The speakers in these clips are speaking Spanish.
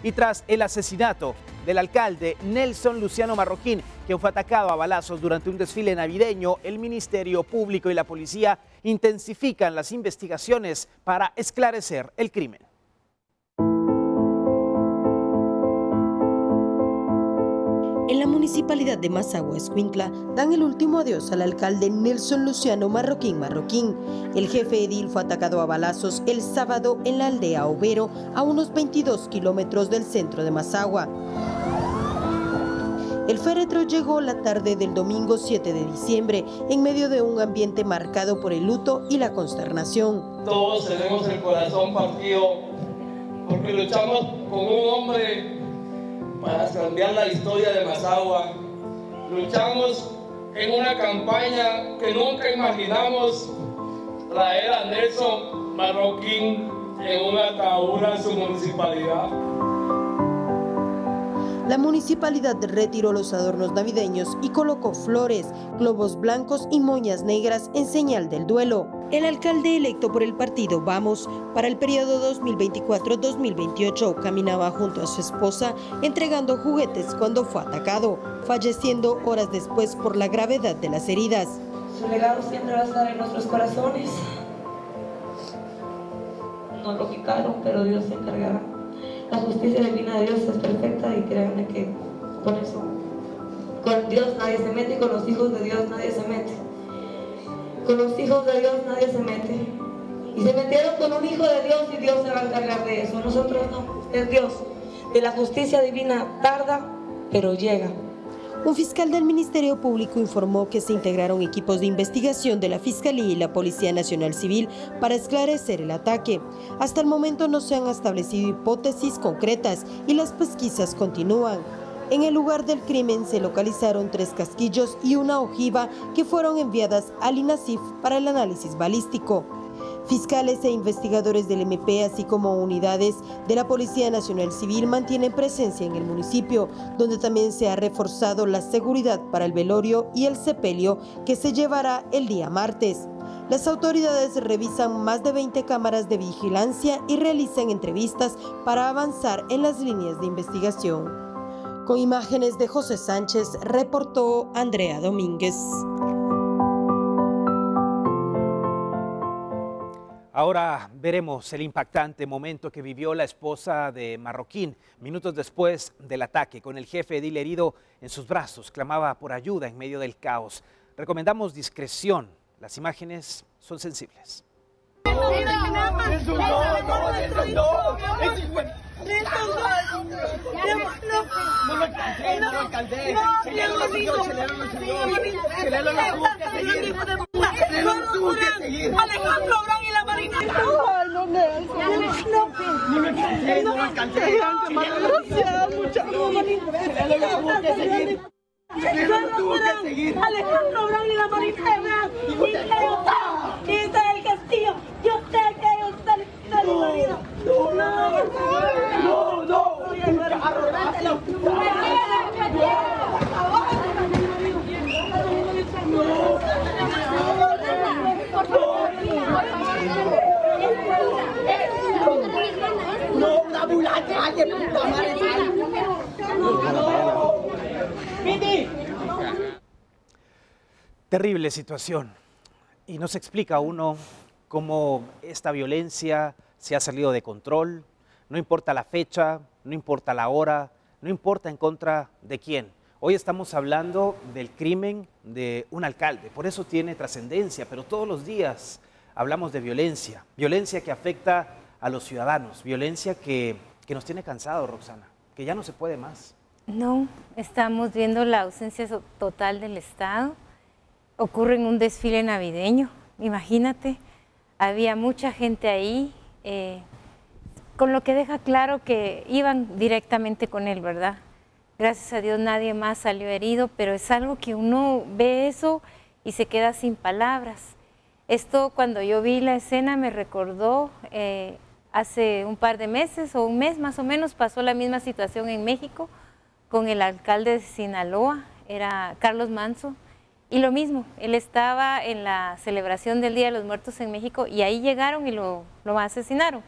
Y tras el asesinato del alcalde Nelson Luciano Marroquín, quien fue atacado a balazos durante un desfile navideño, el Ministerio Público y la policía intensifican las investigaciones para esclarecer el crimen. En la municipalidad de Mazagua, Escuintla, dan el último adiós al alcalde Nelson Luciano Marroquín. El jefe edil fue atacado a balazos el sábado en la aldea Overo, a unos 22 kilómetros del centro de Mazagua. El féretro llegó la tarde del domingo 7 de diciembre, en medio de un ambiente marcado por el luto y la consternación. Todos tenemos el corazón partido porque luchamos con un hombre para cambiar la historia de Mazagua. Luchamos en una campaña que nunca imaginamos traer a Nelson Marroquín en una ataúd a su municipalidad. La municipalidad retiró los adornos navideños y colocó flores, globos blancos y moñas negras en señal del duelo. El alcalde electo por el partido Vamos para el periodo 2024-2028 caminaba junto a su esposa entregando juguetes cuando fue atacado, falleciendo horas después por la gravedad de las heridas. Su legado siempre va a estar en nuestros corazones. Nos lo quitaron, pero Dios se encargará. La justicia divina de Dios es perfecta y créanme que por eso con Dios nadie se mete y con los hijos de Dios nadie se mete. Con los hijos de Dios nadie se mete. Y se metieron con un hijo de Dios y Dios se va a encargar de eso. Nosotros no, es Dios. De la justicia divina tarda, pero llega. Un fiscal del Ministerio Público informó que se integraron equipos de investigación de la Fiscalía y la Policía Nacional Civil para esclarecer el ataque. Hasta el momento no se han establecido hipótesis concretas y las pesquisas continúan. En el lugar del crimen se localizaron 3 casquillos y una ojiva que fueron enviadas al INASIF para el análisis balístico. Fiscales e investigadores del MP, así como unidades de la Policía Nacional Civil, mantienen presencia en el municipio, donde también se ha reforzado la seguridad para el velorio y el sepelio que se llevará el día martes. Las autoridades revisan más de 20 cámaras de vigilancia y realizan entrevistas para avanzar en las líneas de investigación. Con imágenes de José Sánchez, reportó Andrea Domínguez. Ahora veremos el impactante momento que vivió la esposa de Marroquín minutos después del ataque. Con el jefe edil herido en sus brazos, clamaba por ayuda en medio del caos. Recomendamos discreción. Las imágenes son sensibles. Alejandro Brown y la Marina. Ay, no me no me cansé. Alejandro Brown y la Marina. Y el Castillo. Yo sé que usted la vida. Terrible situación. Y no se explica a uno cómo esta violencia se ha salido de control. No importa la fecha, no importa la hora, no importa en contra de quién. Hoy estamos hablando del crimen de un alcalde, por eso tiene trascendencia, pero todos los días hablamos de violencia, violencia que afecta a los ciudadanos, violencia que nos tiene cansados, Roxana, que ya no se puede más. No, estamos viendo la ausencia total del Estado. Ocurre en un desfile navideño, imagínate, había mucha gente ahí, con lo que deja claro que iban directamente con él, ¿verdad? Gracias a Dios nadie más salió herido, pero es algo que uno ve eso y se queda sin palabras. Esto, cuando yo vi la escena, me recordó hace un par de meses o un mes más o menos, pasó la misma situación en México con el alcalde de Sinaloa, era Carlos Manzo, y lo mismo, él estaba en la celebración del Día de los Muertos en México y ahí llegaron y lo asesinaron.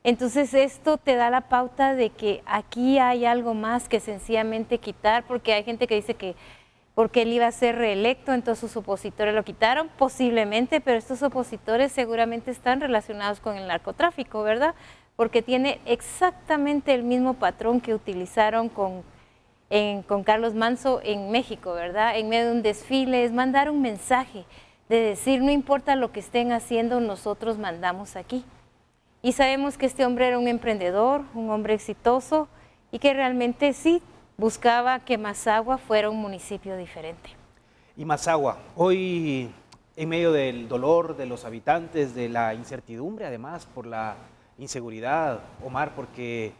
Entonces esto te da la pauta de que aquí hay algo más que sencillamente quitar, porque hay gente que dice que porque él iba a ser reelecto, entonces sus opositores lo quitaron, posiblemente, pero estos opositores seguramente están relacionados con el narcotráfico, ¿verdad? Porque tiene exactamente el mismo patrón que utilizaron con Carlos Manso en México, ¿verdad? En medio de un desfile, es mandar un mensaje de decir, no importa lo que estén haciendo, nosotros mandamos aquí. Y sabemos que este hombre era un emprendedor, un hombre exitoso, y que realmente sí buscaba que Mazagua fuera un municipio diferente. Y Mazagua, hoy en medio del dolor de los habitantes, de la incertidumbre además por la inseguridad, Omar, porque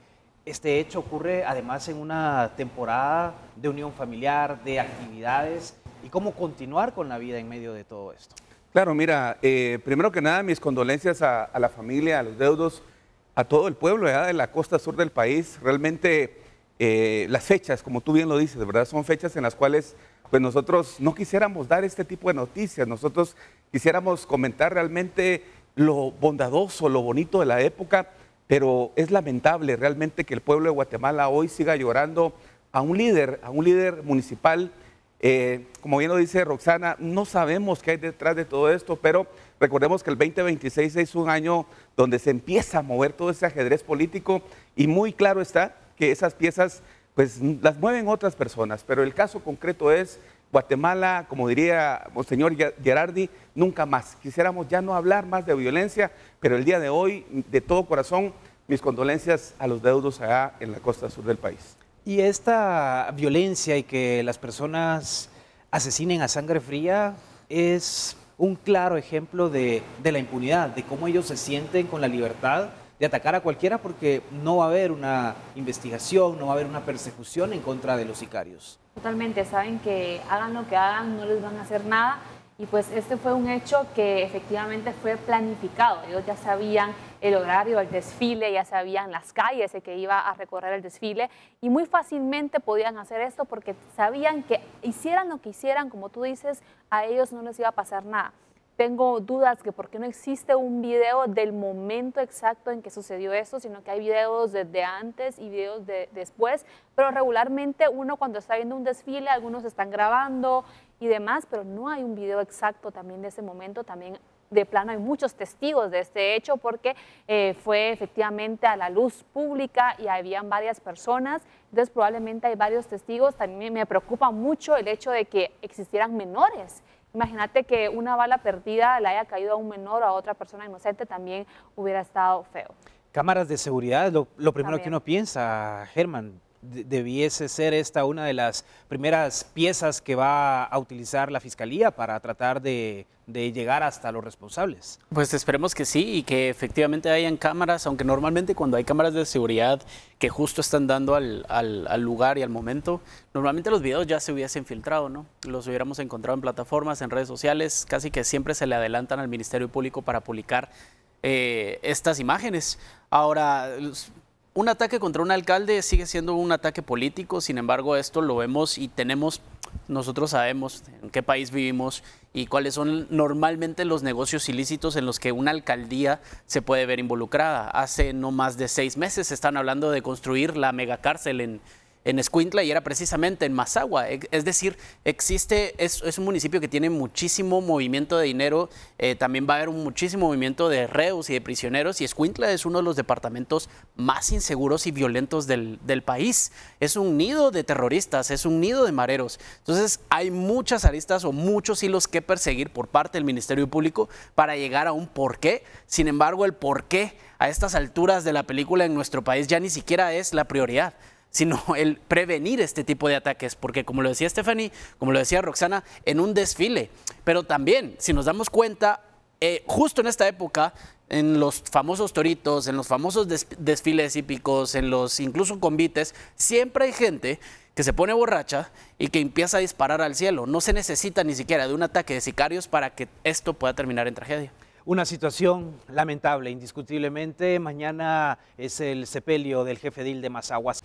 este hecho ocurre además en una temporada de unión familiar, de actividades, y cómo continuar con la vida en medio de todo esto. Claro, mira, primero que nada mis condolencias a la familia, a los deudos, a todo el pueblo de la costa sur del país. Realmente las fechas, como tú bien lo dices, de verdad son fechas en las cuales pues nosotros no quisiéramos dar este tipo de noticias, nosotros quisiéramos comentar realmente lo bondadoso, lo bonito de la época, pero es lamentable realmente que el pueblo de Guatemala hoy siga llorando a un líder municipal. Como bien lo dice Roxana, no sabemos qué hay detrás de todo esto, pero recordemos que el 2026 es un año donde se empieza a mover todo ese ajedrez político y muy claro está que esas piezas pues las mueven otras personas, pero el caso concreto es Guatemala, como diría Monseñor Gerardi, nunca más. Quisiéramos ya no hablar más de violencia, pero el día de hoy, de todo corazón, mis condolencias a los deudos allá en la costa sur del país. Y esta violencia y que las personas asesinen a sangre fría es un claro ejemplo de la impunidad, de cómo ellos se sienten con la libertad de atacar a cualquiera porque no va a haber una investigación, no va a haber una persecución en contra de los sicarios. Totalmente, saben que hagan lo que hagan, no les van a hacer nada. Y pues este fue un hecho que efectivamente fue planificado. Ellos ya sabían el horario del desfile, ya sabían las calles en que iba a recorrer el desfile y muy fácilmente podían hacer esto porque sabían que hicieran lo que hicieran, como tú dices, a ellos no les iba a pasar nada. Tengo dudas que por qué no existe un video del momento exacto en que sucedió esto, sino que hay videos desde antes y videos de después, pero regularmente uno cuando está viendo un desfile, algunos están grabando y demás, pero no hay un video exacto también de ese momento. También de plano hay muchos testigos de este hecho porque fue efectivamente a la luz pública y habían varias personas, entonces probablemente hay varios testigos. También me preocupa mucho el hecho de que existieran menores. Imagínate que una bala perdida le haya caído a un menor o a otra persona inocente, también hubiera estado feo. Cámaras de seguridad, lo primero también que uno piensa, Germán, debiese ser esta una de las primeras piezas que va a utilizar la Fiscalía para tratar de llegar hasta los responsables. Pues esperemos que sí y que efectivamente hayan cámaras, aunque normalmente cuando hay cámaras de seguridad que justo están dando al lugar y al momento, normalmente los videos ya se hubiesen filtrado, ¿no? Los hubiéramos encontrado en plataformas, en redes sociales, casi que siempre se le adelantan al Ministerio Público para publicar estas imágenes. Ahora, un ataque contra un alcalde sigue siendo un ataque político, sin embargo esto lo vemos y nosotros sabemos en qué país vivimos y cuáles son normalmente los negocios ilícitos en los que una alcaldía se puede ver involucrada. Hace no más de 6 meses están hablando de construir la megacárcel en Escuintla y era precisamente en Mazagua. Es decir, es un municipio que tiene muchísimo movimiento de dinero, también va a haber muchísimo movimiento de reos y de prisioneros y Escuintla es uno de los departamentos más inseguros y violentos del país. Es un nido de terroristas, es un nido de mareros. Entonces hay muchas aristas o muchos hilos que perseguir por parte del Ministerio Público para llegar a un porqué. Sin embargo, el porqué a estas alturas de la película en nuestro país ya ni siquiera es la prioridad, sino el prevenir este tipo de ataques, porque como lo decía Stephanie, como lo decía Roxana, en un desfile, pero también, si nos damos cuenta, justo en esta época, en los famosos toritos, en los famosos desfiles hípicos, en los incluso convites, siempre hay gente que se pone borracha y que empieza a disparar al cielo. No se necesita ni siquiera de un ataque de sicarios para que esto pueda terminar en tragedia. Una situación lamentable, indiscutiblemente. Mañana es el sepelio del jefe edil de Mazagua.